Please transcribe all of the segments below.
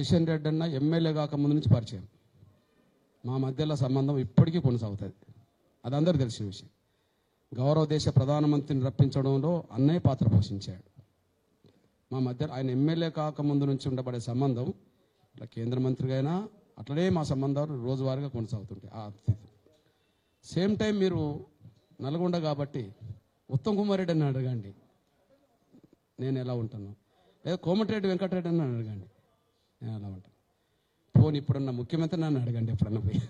కిషన్ రెడ్డి అన్న ఎమ్మెల్యే కాకముందు నుంచి పరిచయం. మా మధ్యలో సంబంధం ఇప్పటికీ కొనసాగుతుంది. అది అందరూ తెలిసిన విషయం. గౌరవ దేశ ప్రధానమంత్రిని రప్పించడంలో అన్నయ్య పాత్ర పోషించాడు. మా మధ్య ఆయన ఎమ్మెల్యే కాకముందు నుంచి ఉండబడే సంబంధం ఇట్లా కేంద్ర మంత్రిగా అయినా అట్లనే మా సంబంధాలు రోజువారీగా కొనసాగుతుంటాయి. ఆ సేమ్ టైం మీరు నల్గొండ కాబట్టి ఉత్తమ్ కుమార్ రెడ్డి అని అడగండి నేను ఎలా ఉంటాను, లేదా కోమటిరెడ్డి వెంకటరెడ్డి అని అడగండి నేను ఎలా ఉంటాను. పోనీ ఇప్పుడున్న ముఖ్యమంత్రి నన్ను అడగండి ఎప్పుడన్నా పోయి.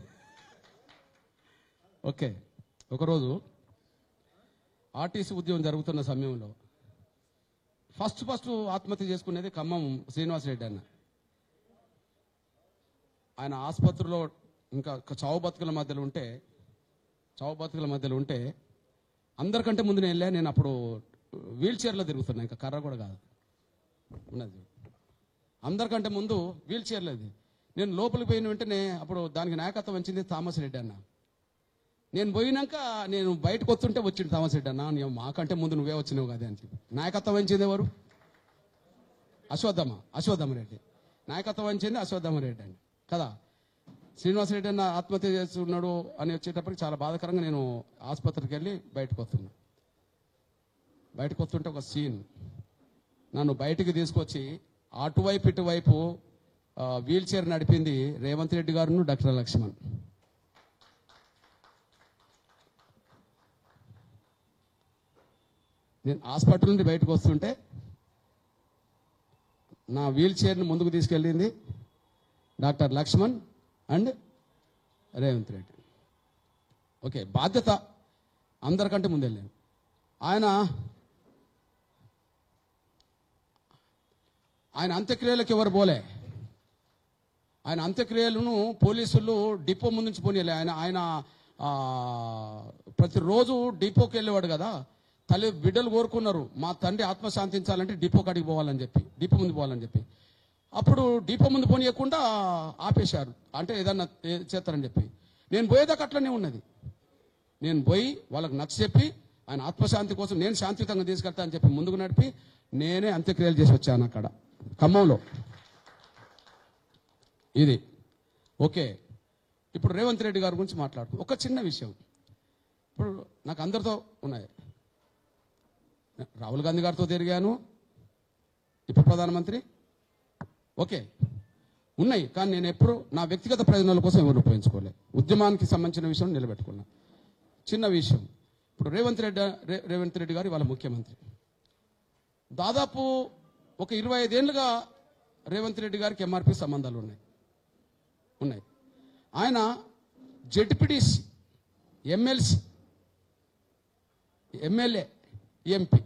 ఓకే, ఒకరోజు ఆర్టీసీ ఉద్యమం జరుగుతున్న సమయంలో ఫస్ట్ ఆత్మహత్య చేసుకునేది ఖమ్మం శ్రీనివాసరెడ్డి అన్న. ఆయన ఆసుపత్రిలో ఇంకా చావు బతుకుల మధ్యలో ఉంటే అందరికంటే ముందు నేను వెళ్ళా. నేను అప్పుడు వీల్ చైర్లో తిరుగుతున్నా, ఇంకా కర్ర కూడా కాదు ఉన్నది. అందరికంటే ముందు వీల్ చైర్లో నేను లోపలికి పోయిన వెంటనే అప్పుడు దానికి నాయకత్వం వచ్చింది థామస్ రెడ్డి అన్న. నేను పోయినాక నేను బయటకు వస్తుంటే వచ్చింది థామస్ రెడ్డి అన్న, మాకంటే ముందు నువ్వే వచ్చినావు కదా అని చెప్పి. నాయకత్వం వహించింది ఎవరు? అశ్వత్థామ రెడ్డి. నాయకత్వం వహించింది అశ్వత్థామ రెడ్డి అండి కదా. శ్రీనివాసరెడ్డి అన్న ఆత్మహత్య చేస్తున్నాడు అని వచ్చేటప్పటికి చాలా బాధాకరంగా నేను ఆసుపత్రికి వెళ్ళి బయటకు వస్తుంటే ఒక సీన్, నన్ను బయటికి తీసుకొచ్చి అటువైపు ఇటువైపు వీల్ చైర్ నడిపింది రేవంత్ రెడ్డి గారును డాక్టర్ లక్ష్మణ్. నేను హాస్పిటల్ నుండి బయటకు వస్తుంటే నా వీల్ చైర్ని ముందుకు తీసుకెళ్ళింది doctor Lakshman and Revanth Reddy. Okay, బాధ్యత అందరికంటే ముందు వెళ్ళాను. ఆయన అంత్యక్రియలకు ఎవరు పోలే. ఆయన అంత్యక్రియలను పోలీసులు డిపో ముందు నుంచి పోనీలే. ఆయన ప్రతిరోజు డిపోకి వెళ్ళేవాడు కదా. బిడ్డలు కోరుకున్నారు, మా తండ్రి ఆత్మశాంతించాలంటే డిపో కాడికి పోవాలని చెప్పి, డిపో ముందు పోవాలని చెప్పి. అప్పుడు డిపో ముందు పోనీయకుండా ఆపేశారు, అంటే ఏదన్నా చేస్తారని చెప్పి. నేను పోయేదాకా అట్లనే ఉన్నది. నేను పోయి వాళ్ళకి నచ్చ చెప్పి ఆయన ఆత్మశాంతి కోసం నేను శాంతియుతంగా తీసుకెళ్తా అని చెప్పి ముందుకు నడిపి నేనే అంత్యక్రియలు చేసి వచ్చాను అక్కడ ఖమ్మంలో. ఇది ఓకే. ఇప్పుడు రేవంత్ రెడ్డి గారి గురించి మాట్లాడుతూ ఒక చిన్న విషయం. ఇప్పుడు నాకు అందరితో ఉన్నాయి. రాహుల్ గాంధీ గారితో తిరిగాను, ఇప్పుడు ప్రధానమంత్రి ఓకే ఉన్నాయి. కానీ నేను ఎప్పుడు నా వ్యక్తిగత ప్రయోజనాల కోసం ఎవరు ఉపయోగించుకోలే. ఉద్యమానికి సంబంధించిన విషయం నిలబెట్టుకున్నా. చిన్న విషయం, ఇప్పుడు రేవంత్ రెడ్డి గారు వాళ్ళ ముఖ్యమంత్రి. దాదాపు ఒక 25 ఏళ్ళుగా రేవంత్ రెడ్డి గారికి ఎంఆర్పీ సంబంధాలు ఉన్నాయి. ఆయన ZPTC, MLC, MLA, MP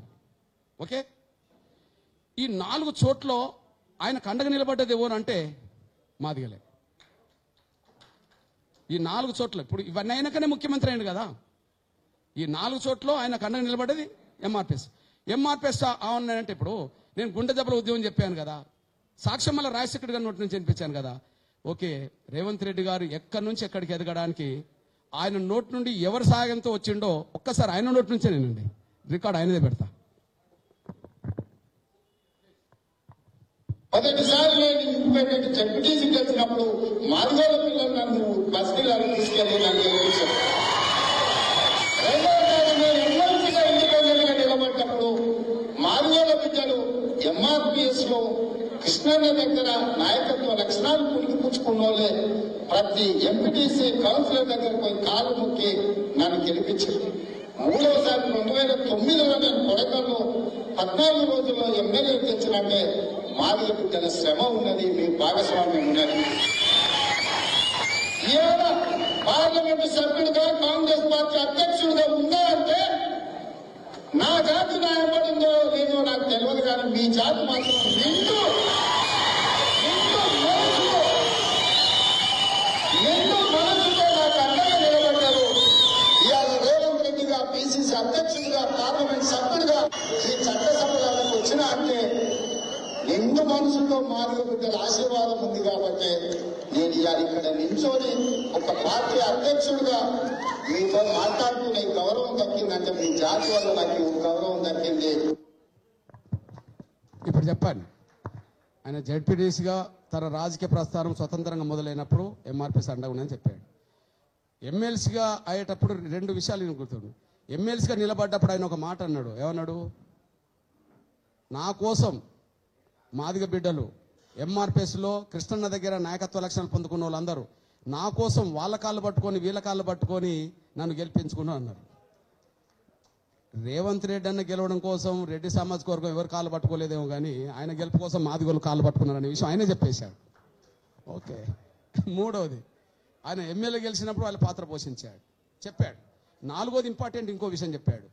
okay. ఈ 4 చోట్ల ఆయన కండగా నిలబడ్డది ఎవరు అంటే మాదిగలే. ఈ 4 చోట్ల ఇప్పుడు ఇవన్నీ అయినాకనే ముఖ్యమంత్రి అయింది కదా. ఈ 4 చోట్ల ఆయన కండగా నిలబడ్డది ఎంఆర్పిఎస్. అంటే ఇప్పుడు నేను గుండె దెబ్బల ఉద్యమం చెప్పాను కదా, సాక్ష్యం వల్ల రాజశేఖర్ గారి నోటి నుంచి వినిపించాను కదా. ఓకే, రేవంత్ రెడ్డి గారు ఎక్కడి నుంచి ఎక్కడికి ఎదగడానికి ఆయన నోటి నుండి ఎవరి సహాయంతో వచ్చిండో ఒక్కసారి ఆయన నోటి నుంచే నేనండి రికార్డ్ ఆయనదే పెడతా. మొదటిసారి నేను ఇండిపెండెంట్ జడ్పీటీసీ వచ్చినప్పుడు మాదిగోళ్ళ పిల్లలు నన్ను బస్తీలకు తీసుకెళ్లి నన్ను గెలిపించారు. రెండవసారి నేను ఎమ్మెల్సీగా ఇండిపెండెంట్ గా నిలబడ్డప్పుడు మాదిగోళ్ళ బిడ్డలు ఎంఆర్పిఎస్ లో కృష్ణన్న దగ్గర నాయకత్వ లక్షణాలు పుణికిపుచ్చుకున్న వాళ్ళే ప్రతి ఎంపీటీసీ కౌన్సిలర్ దగ్గర పోయి కాలు మొక్కి నన్ను గెలిపించారు. మూడవసారి 2009లో నేను కొడకల్లో 14 రోజుల్లో ఎమ్మెల్యే తెచ్చినంటే మాదిగ బిడ్డల శ్రమ ఉన్నది, మీ భాగస్వామ్యం ఉన్నది. ఇవాళ పార్లమెంటు సభ్యుడిగా కాంగ్రెస్ పార్టీ అధ్యక్షుడిగా ఉందా అంటే నా జాతి న్యాయపడిందో లేదో నాకు తెలియదు, కానీ మీ జాతి మాత్రం నిండు మనసుతో నాకు అండగా నిలబడ్డారు. ఇవాళ రేవంత్ రెడ్డిగా పిసిసి అధ్యక్షుడిగా పార్లమెంట్ సభ్యుడిగా ఈ చట్టసభలకు వచ్చినా అంటే నిండు మనసుతో మాదిగ బిడ్డల ఆశీర్వాదం ఉంది కాబట్టి నేను ఇవాళ ఇక్కడ నించోని ఒక పార్టీ అధ్యక్షుడిగా మీతో మాట్లాడుతూ గౌరవం దక్కిందంటే మీ జాతి వల్ల నాకు గౌరవం దక్కింది. ఇప్పుడు చెప్పండి, ఆయన జడ్పీటీసీగా తన రాజకీయ ప్రస్థానం స్వతంత్రంగా మొదలైనప్పుడు ఎంఆర్పీఎస్ అండగా ఉందని చెప్పాడు. ఎమ్మెల్సీగా అయ్యేటప్పుడు 2 విషయాలు నేను గుర్తుండు. ఎమ్మెల్సీగా నిలబడ్డప్పుడు ఆయన ఒక మాట అన్నాడు. ఏమన్నాడు? నా కోసం మాదిగ బిడ్డలు ఎంఆర్పీఎస్లో కృష్ణన్న దగ్గర నాయకత్వ లక్షణాలు పొందుకున్న వాళ్ళందరూ నా కోసం వాళ్ళ కాళ్ళు పట్టుకొని వీళ్ళ కాళ్ళు పట్టుకొని నన్ను గెలిపించుకున్నా అన్నారు. రేవంత్ రెడ్డి అన్న గెలవడం కోసం రెడ్డి సామాజిక వర్గం ఎవరు కాళ్ళు పట్టుకోలేదేమో కానీ ఆయన గెలుపు కోసం మాదిగోళ్ళు కాళ్ళు పట్టుకున్నారనే విషయం ఆయనే చెప్పేశాడు. ఓకే. మూడవది, ఆయన ఎమ్మెల్యే గెలిచినప్పుడు వాళ్ళ పాత్ర పోషించాడు చెప్పాడు. 4వది ఇంపార్టెంట్ ఇంకో విషయం చెప్పాడు.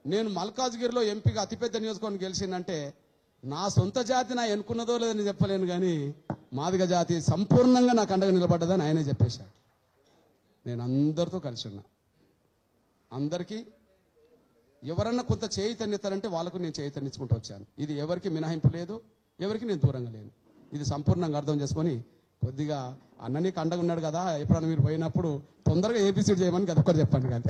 నేను మల్కాజ్గిరిలో ఎంపీగా అతిపెద్ద నియోజకవర్గం గెలిచిందంటే నా సొంత జాతి నా ఎన్నుకున్నదో లేదని చెప్పలేను కానీ మాదిగ జాతి సంపూర్ణంగా నాకు అండగా నిలబడ్డదని ఆయనే చెప్పేశాడు. నేను అందరితో కలిసి ఉన్నా. అందరికీ ఎవరన్నా కొంత చైతన్యతారంటే వాళ్ళకు నేను చైతన్యించుకుంటూ వచ్చాను. ఇది ఎవరికి మినహాయింపు లేదు, ఎవరికి నేను దూరంగా లేను. ఇది సంపూర్ణంగా అర్థం చేసుకొని కొద్దిగా అన్న నీకు అండగా ఉన్నాడు కదా, ఎప్పుడన్నా మీరు పోయినప్పుడు తొందరగా ఏబీసీ చేయమని అదొక్కటి చెప్పండి కానీ